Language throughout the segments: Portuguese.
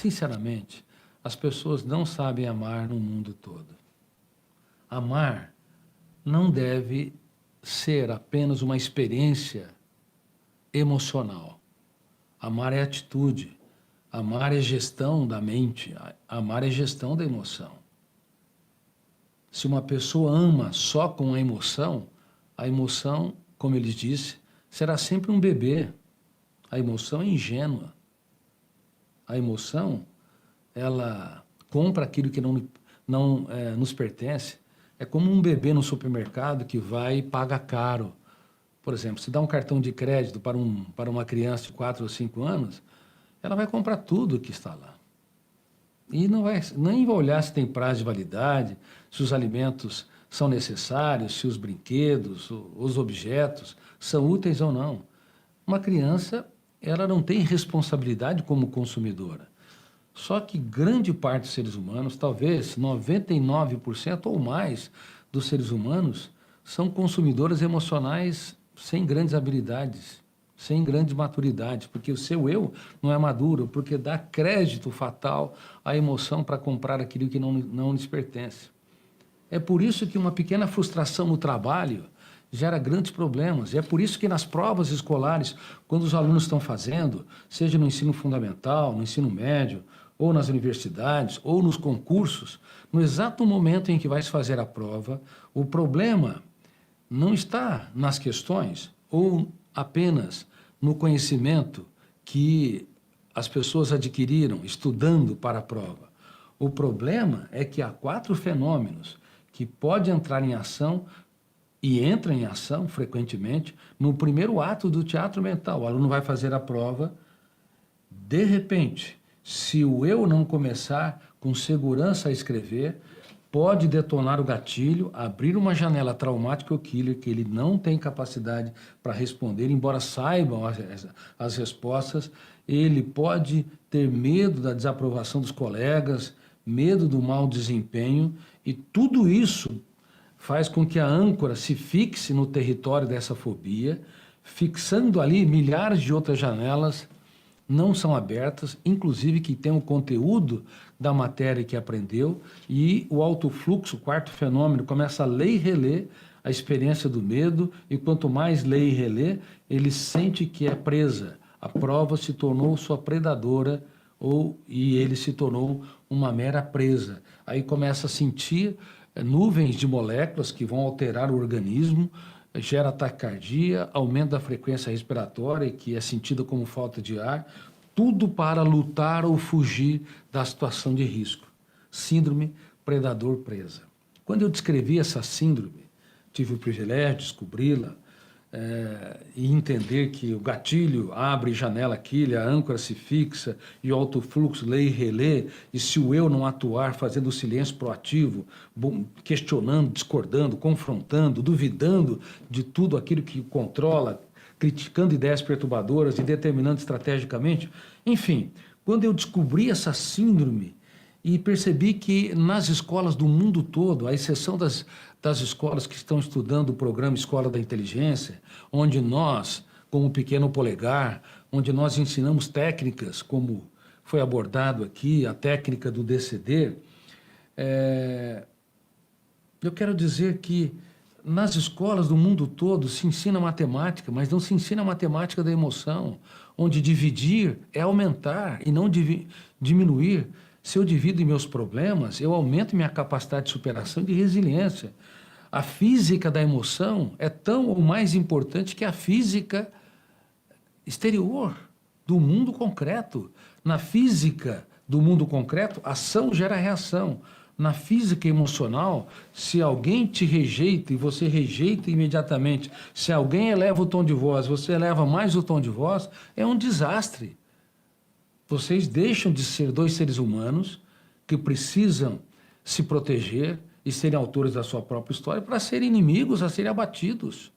sinceramente, as pessoas não sabem amar no mundo todo. Amar não deve ser apenas uma experiência emocional. Amar é atitude, amar é gestão da mente, amar é gestão da emoção. Se uma pessoa ama só com a emoção, como ele disse, será sempre um bebê. A emoção é ingênua. A emoção, ela compra aquilo que não nos pertence. É como um bebê no supermercado que vai e paga caro. Por exemplo, se dá um cartão de crédito para uma criança de 4 ou 5 anos, ela vai comprar tudo que está lá. E nem vai olhar se tem prazo de validade, se os alimentos são necessários, se os brinquedos, os objetos são úteis ou não. Uma criança, ela não tem responsabilidade como consumidora. Só que grande parte dos seres humanos, talvez 99% ou mais dos seres humanos, são consumidores emocionais sem grandes habilidades, sem grande maturidade, porque o seu eu não é maduro, porque dá crédito fatal à emoção para comprar aquilo que não lhes pertence. É por isso que uma pequena frustração no trabalho gera grandes problemas. E é por isso que nas provas escolares, quando os alunos estão fazendo, seja no ensino fundamental, no ensino médio, ou nas universidades, ou nos concursos, no exato momento em que vai se fazer a prova, o problema não está nas questões ou apenas no conhecimento que as pessoas adquiriram estudando para a prova. O problema é que há 4 fenômenos que podem entrar em ação e entram em ação frequentemente no primeiro ato do teatro mental. O aluno vai fazer a prova, de repente, se o eu não começar com segurança a escrever, pode detonar o gatilho, abrir uma janela traumática ou killer que ele não tem capacidade para responder, embora saibam as respostas. Ele pode ter medo da desaprovação dos colegas, medo do mau desempenho, e tudo isso faz com que a âncora se fixe no território dessa fobia, fixando ali milhares de outras janelas não são abertas, inclusive que tem o conteúdo da matéria que aprendeu, e o autofluxo, o 4º fenômeno, começa a ler e reler a experiência do medo, e quanto mais lê e relê, ele sente que é presa. A prova se tornou sua predadora, e ele se tornou uma mera presa. Aí começa a sentir nuvens de moléculas que vão alterar o organismo, gera taquicardia, aumento da frequência respiratória, que é sentida como falta de ar, tudo para lutar ou fugir da situação de risco. Síndrome predador-presa. Quando eu descrevi essa síndrome, tive o privilégio de descobri-la e entender que o gatilho abre janela quilha, a âncora se fixa e o autofluxo lê e relê, e se o eu não atuar, fazendo o silêncio proativo, questionando, discordando, confrontando, duvidando de tudo aquilo que controla, criticando ideias perturbadoras e determinando estrategicamente. Enfim, quando eu descobri essa síndrome e percebi que nas escolas do mundo todo, à exceção das escolas que estão estudando o programa Escola da Inteligência, onde nós, como Pequeno Polegar, onde nós ensinamos técnicas, como foi abordado aqui, a técnica do DCD, eu quero dizer que nas escolas do mundo todo se ensina matemática, mas não se ensina a matemática da emoção, onde dividir é aumentar e não diminuir. Se eu divido meus problemas, eu aumento minha capacidade de superação e de resiliência. A física da emoção é tão ou mais importante que a física exterior, do mundo concreto. Na física do mundo concreto, ação gera reação. Na física emocional, se alguém te rejeita e você rejeita imediatamente, se alguém eleva o tom de voz, você eleva mais o tom de voz, é um desastre. Vocês deixam de ser 2 seres humanos que precisam se proteger e serem autores da sua própria história para serem inimigos, a serem abatidos.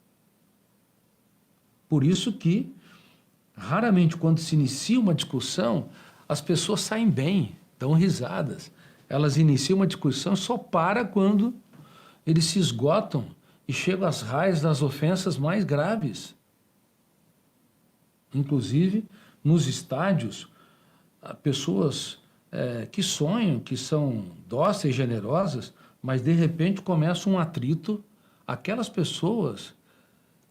Por isso que, raramente, quando se inicia uma discussão, as pessoas saem bem, dão risadas. Elas iniciam uma discussão só para quando eles se esgotam e chegam às raízes das ofensas mais graves. Inclusive, nos estádios, pessoas que sonham, que são dóceis, generosas, mas de repente começa um atrito. Aquelas pessoas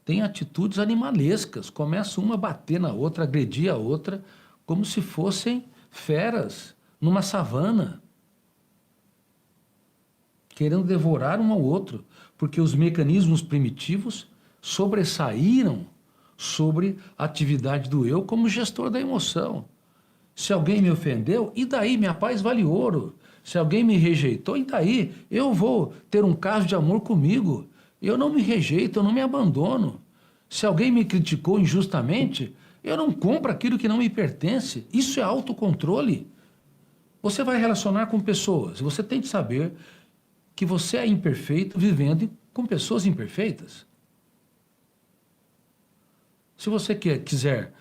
têm atitudes animalescas, começa uma a bater na outra, agredir a outra, como se fossem feras numa savana, querendo devorar um ao outro, porque os mecanismos primitivos sobressaíram sobre a atividade do eu como gestor da emoção. Se alguém me ofendeu, e daí? Minha paz vale ouro. Se alguém me rejeitou, e daí? Eu vou ter um caso de amor comigo. Eu não me rejeito, eu não me abandono. Se alguém me criticou injustamente, eu não compro aquilo que não me pertence. Isso é autocontrole. Você vai relacionar com pessoas, você tem que saber que você é imperfeito vivendo com pessoas imperfeitas. Se você quiser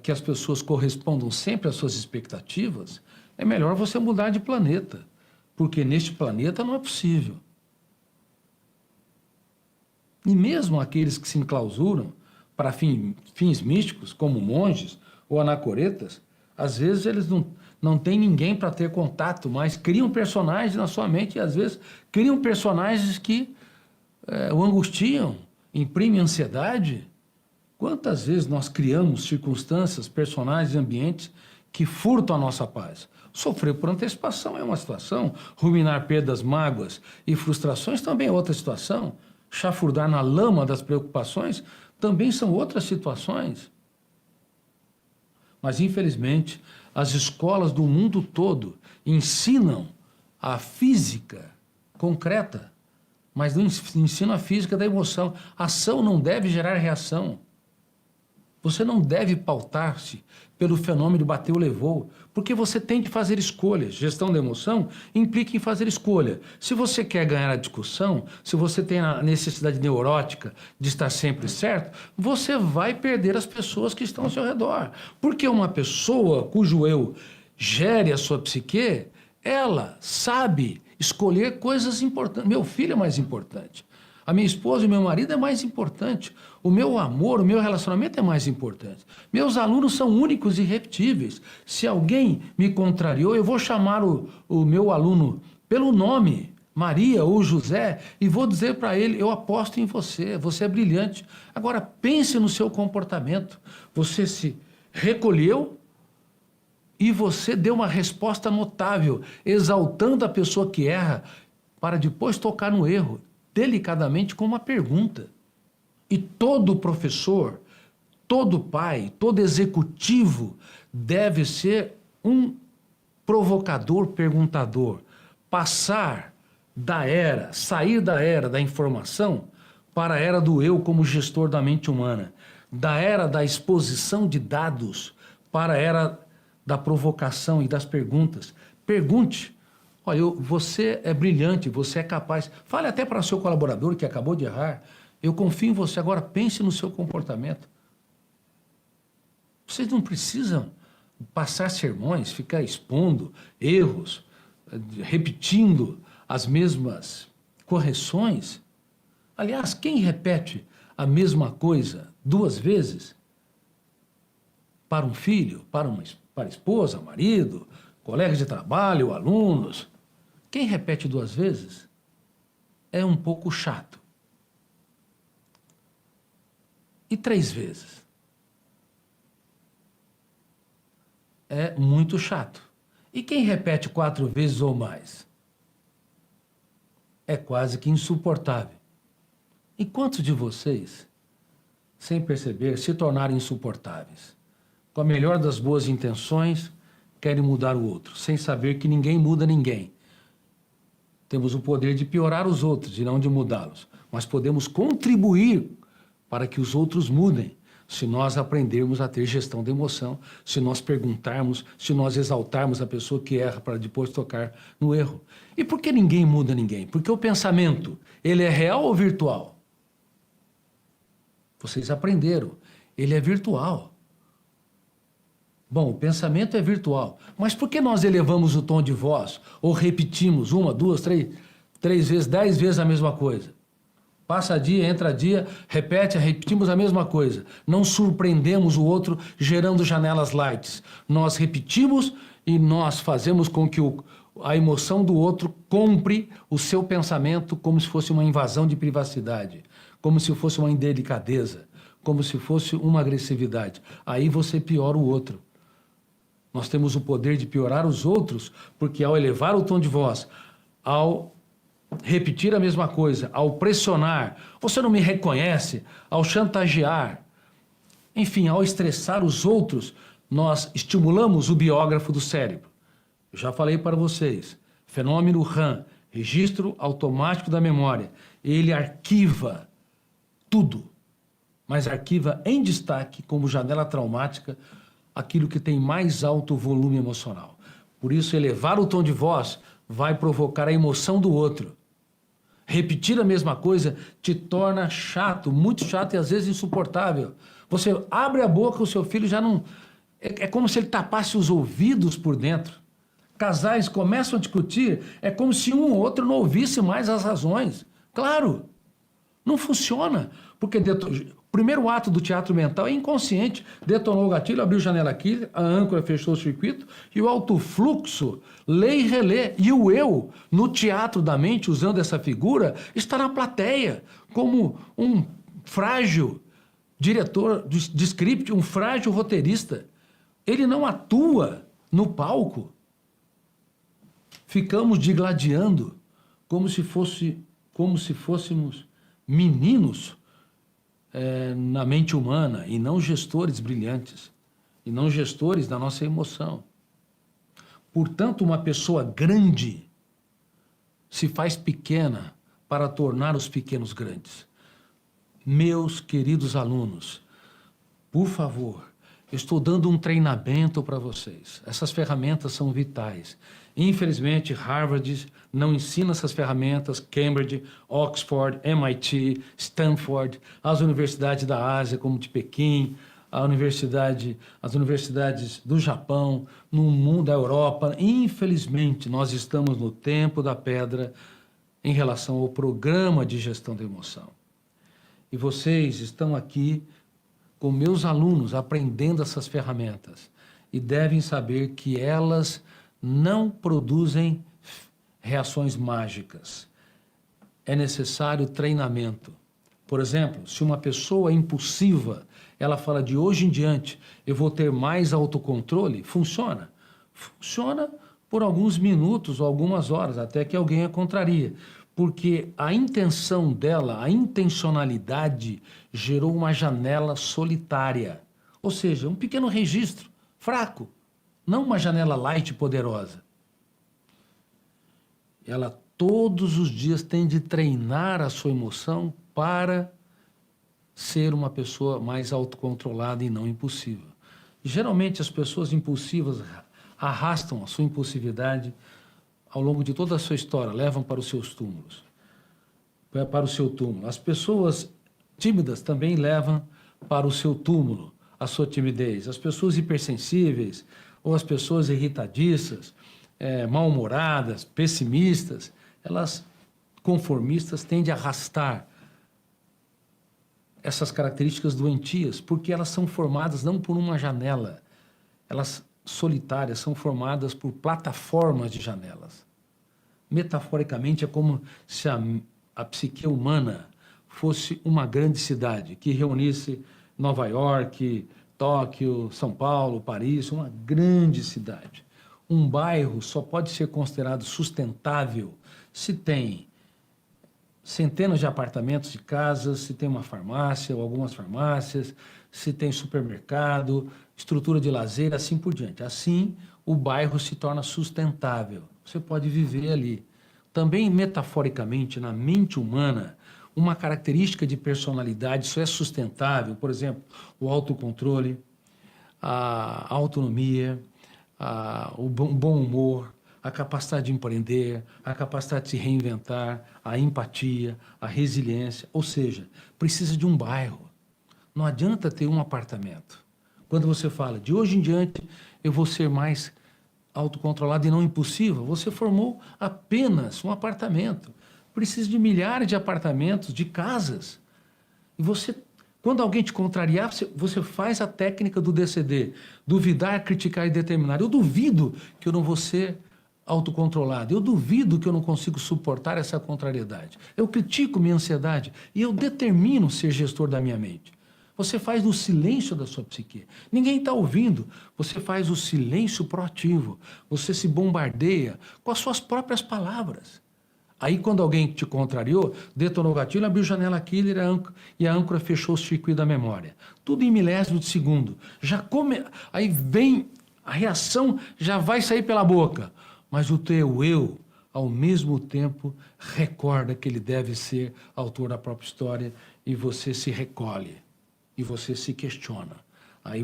que as pessoas correspondam sempre às suas expectativas, é melhor você mudar de planeta, porque neste planeta não é possível. E mesmo aqueles que se enclausuram para fins místicos, como monges ou anacoretas, às vezes eles não têm ninguém para ter contato, mas criam personagens na sua mente e às vezes criam personagens que o angustiam, imprimem ansiedade. Quantas vezes nós criamos circunstâncias, personagens, ambientes que furtam a nossa paz? Sofrer por antecipação é uma situação, ruminar perdas, mágoas e frustrações também é outra situação, chafurdar na lama das preocupações também são outras situações. Mas, infelizmente, as escolas do mundo todo ensinam a física concreta, mas não ensinam a física da emoção. Ação não deve gerar reação. Você não deve pautar-se pelo fenômeno bateu, levou, porque você tem de fazer escolhas. Gestão da emoção implica em fazer escolha. Se você quer ganhar a discussão, se você tem a necessidade neurótica de estar sempre certo, você vai perder as pessoas que estão ao seu redor. Porque uma pessoa cujo eu gere a sua psique, ela sabe escolher coisas importantes. Meu filho é mais importante. A minha esposa e o meu marido é mais importante. O meu amor, o meu relacionamento é mais importante. Meus alunos são únicos e irrepetíveis. Se alguém me contrariou, eu vou chamar o meu aluno pelo nome, Maria ou José, e vou dizer para ele, eu aposto em você, você é brilhante. Agora, pense no seu comportamento. Você se recolheu e você deu uma resposta notável, exaltando a pessoa que erra, para depois tocar no erro, delicadamente com uma pergunta. E todo professor, todo pai, todo executivo deve ser um provocador, perguntador. Sair da era da informação para a era do eu como gestor da mente humana. Da era da exposição de dados para a era da provocação e das perguntas. Pergunte. Olha, você é brilhante, você é capaz. Fale até para o seu colaborador que acabou de errar. Eu confio em você. Agora pense no seu comportamento. Vocês não precisam passar sermões, ficar expondo erros, repetindo as mesmas correções. Aliás, quem repete a mesma coisa 2 vezes para um filho, para a esposa, marido, colegas de trabalho, alunos, quem repete 2 vezes é um pouco chato. E 3 vezes é muito chato. E quem repete 4 vezes ou mais é quase que insuportável. E quantos de vocês, sem perceber, se tornaram insuportáveis? Com a melhor das boas intenções, querem mudar o outro, sem saber que ninguém muda ninguém. Temos o poder de piorar os outros e não de mudá-los, mas podemos contribuir para que os outros mudem, se nós aprendermos a ter gestão da emoção, se nós perguntarmos, se nós exaltarmos a pessoa que erra para depois tocar no erro. E por que ninguém muda ninguém? Porque o pensamento, ele é real ou virtual? Vocês aprenderam, ele é virtual. Bom, o pensamento é virtual, mas por que nós elevamos o tom de voz ou repetimos 1, 2, 3 vezes, 10 vezes a mesma coisa? Passa dia, entra dia, repetimos a mesma coisa. Não surpreendemos o outro gerando janelas lights. Nós repetimos e nós fazemos com que a emoção do outro compre o seu pensamento como se fosse uma invasão de privacidade, como se fosse uma indelicadeza, como se fosse uma agressividade. Aí você piora o outro. Nós temos o poder de piorar os outros, porque ao elevar o tom de voz, ao repetir a mesma coisa, ao pressionar, você não me reconhece, ao chantagear, enfim, ao estressar os outros, nós estimulamos o biógrafo do cérebro. Eu já falei para vocês, fenômeno RAM, registro automático da memória. Ele arquiva tudo, mas arquiva em destaque, como janela traumática, aquilo que tem mais alto volume emocional. Por isso, elevar o tom de voz vai provocar a emoção do outro. Repetir a mesma coisa te torna chato, muito chato e às vezes insuportável. Você abre a boca, o seu filho já não... É como se ele tapasse os ouvidos por dentro. Casais começam a discutir, é como se um ou outro não ouvisse mais as razões. Claro, não funciona, porque o primeiro ato do teatro mental é inconsciente. Detonou o gatilho, abriu a janela aqui, a âncora fechou o circuito, e o alto fluxo lê e relê. E o eu, no teatro da mente, usando essa figura, está na plateia, como um frágil diretor de script, um frágil roteirista. Ele não atua no palco. Ficamos digladiando como se fôssemos meninos na mente humana e não gestores brilhantes, e não gestores da nossa emoção. Portanto, uma pessoa grande se faz pequena para tornar os pequenos grandes. Meus queridos alunos, por favor, eu estou dando um treinamento para vocês. Essas ferramentas são vitais. Infelizmente, Harvard não ensina essas ferramentas, Cambridge, Oxford, MIT, Stanford, as universidades da Ásia, como de Pequim, as universidades do Japão, no mundo da Europa. Infelizmente, nós estamos no tempo da pedra em relação ao programa de gestão da emoção. E vocês estão aqui com meus alunos aprendendo essas ferramentas e devem saber que elas não produzem reações mágicas. É necessário treinamento. Por exemplo, se uma pessoa é impulsiva, ela fala de hoje em diante, eu vou ter mais autocontrole, funciona. Funciona por alguns minutos ou algumas horas, até que alguém a contraria. Porque a intenção dela, a intencionalidade, gerou uma janela solitária. Ou seja, um pequeno registro, fraco. Não uma janela light poderosa. Ela todos os dias tem de treinar a sua emoção para ser uma pessoa mais autocontrolada e não impulsiva. Geralmente as pessoas impulsivas arrastam a sua impulsividade ao longo de toda a sua história, levam para os seus túmulos, para o seu túmulo. As pessoas tímidas também levam para o seu túmulo a sua timidez. As pessoas hipersensíveis ou as pessoas irritadiças, mal-humoradas, pessimistas, elas conformistas tendem a arrastar essas características doentias, porque elas são formadas não por uma janela, elas solitárias são formadas por plataformas de janelas. Metaforicamente, é como se a psique humana fosse uma grande cidade que reunisse Nova York, Tóquio, São Paulo, Paris, uma grande cidade. Um bairro só pode ser considerado sustentável se tem centenas de apartamentos, de casas, se tem uma farmácia ou algumas farmácias, se tem supermercado, estrutura de lazer, assim por diante. Assim, o bairro se torna sustentável. Você pode viver ali. Também, metaforicamente, na mente humana, uma característica de personalidade só é sustentável, por exemplo, o autocontrole, a autonomia, o bom humor, a capacidade de empreender, a capacidade de se reinventar, a empatia, a resiliência. Ou seja, precisa de um bairro. Não adianta ter um apartamento. Quando você fala, de hoje em diante, eu vou ser mais autocontrolado e não impulsivo, você formou apenas um apartamento. Precisa de milhares de apartamentos, de casas. E você Quando alguém te contrariar, você faz a técnica do DCD. Duvidar, criticar e determinar. Eu duvido que eu não vou ser autocontrolado. Eu duvido que eu não consigo suportar essa contrariedade. Eu critico minha ansiedade e eu determino ser gestor da minha mente. Você faz no silêncio da sua psique. Ninguém está ouvindo. Você faz o silêncio proativo. Você se bombardeia com as suas próprias palavras. Aí, quando alguém te contrariou, detonou o gatilho, abriu janela killer e a âncora fechou o circuito da memória. Tudo em milésimo de segundo. Aí vem a reação, já vai sair pela boca. Mas o teu eu, ao mesmo tempo, recorda que ele deve ser autor da própria história e você se recolhe. E você se questiona. Aí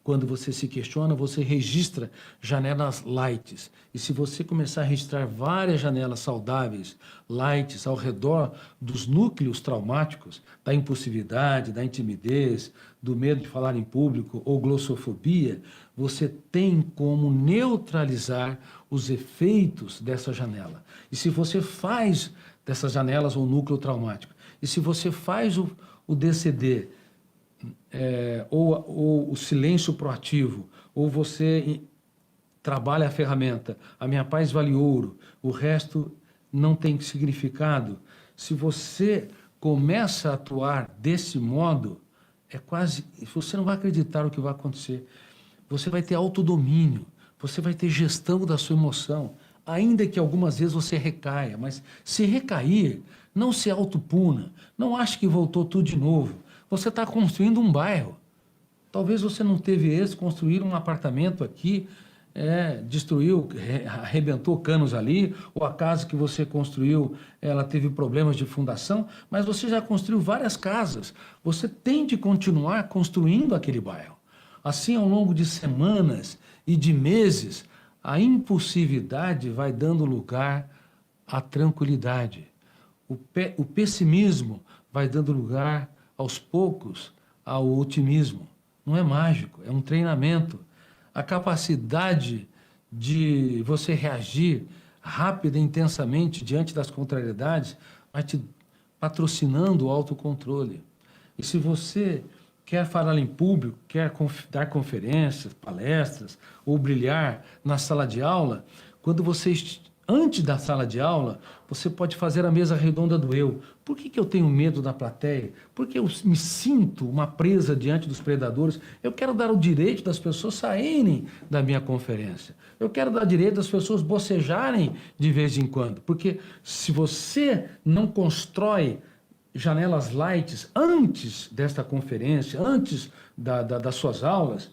quando você se questiona, você registra janelas lights. E se você começar a registrar várias janelas saudáveis, lights, ao redor dos núcleos traumáticos, da impulsividade, da timidez, do medo de falar em público ou glossofobia, você tem como neutralizar os efeitos dessa janela. E se você faz dessas janelas um núcleo traumático, e se você faz o DCD, ou o silêncio proativo, ou você trabalha a ferramenta, a minha paz vale ouro, o resto não tem significado. Se você começa a atuar desse modo, você não vai acreditar o que vai acontecer. Você vai ter autodomínio, você vai ter gestão da sua emoção, ainda que algumas vezes você recaia, mas se recair, não se autopuna, não ache que voltou tudo de novo. Você está construindo um bairro. Talvez você não teve êxito, construir um apartamento aqui, destruiu, arrebentou canos ali, ou a casa que você construiu, ela teve problemas de fundação, mas você já construiu várias casas. Você tem de continuar construindo aquele bairro. Assim, ao longo de semanas e de meses, a impulsividade vai dando lugar à tranquilidade. O pessimismo vai dando lugar aos poucos, ao otimismo. Não é mágico, é um treinamento. A capacidade de você reagir rápida e intensamente diante das contrariedades vai te patrocinando o autocontrole. E se você quer falar em público, quer dar conferências, palestras, ou brilhar na sala de aula, antes da sala de aula, você pode fazer a mesa redonda do eu. Por que eu tenho medo da plateia? Porque eu me sinto uma presa diante dos predadores. Eu quero dar o direito das pessoas saírem da minha conferência. Eu quero dar o direito das pessoas bocejarem de vez em quando. Porque se você não constrói janelas lights antes desta conferência, antes das suas aulas,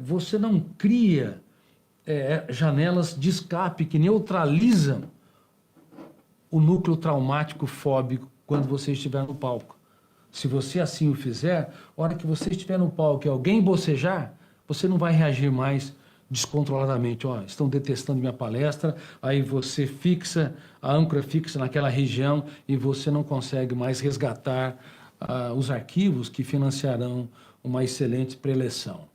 você não cria janelas de escape que neutralizam o núcleo traumático fóbico quando você estiver no palco. Se você assim o fizer, a hora que você estiver no palco e alguém bocejar, você não vai reagir mais descontroladamente. Estão detestando minha palestra, aí você a âncora fixa naquela região e você não consegue mais resgatar os arquivos que financiarão uma excelente preleção.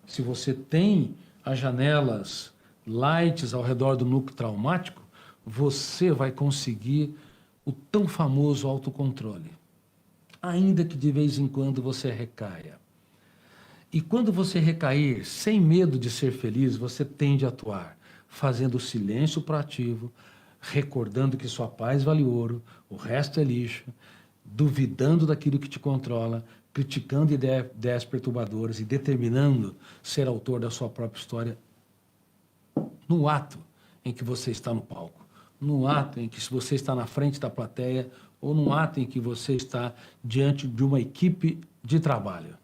Se você tem as janelas lights ao redor do núcleo traumático, você vai conseguir o tão famoso autocontrole, ainda que de vez em quando você recaia. E quando você recair, sem medo de ser feliz, você tende a atuar, fazendo silêncio proativo, recordando que sua paz vale ouro, o resto é lixo, duvidando daquilo que te controla, criticando ideias perturbadoras e determinando ser autor da sua própria história no ato em que você está no palco, no ato em que você está na frente da plateia ou no ato em que você está diante de uma equipe de trabalho.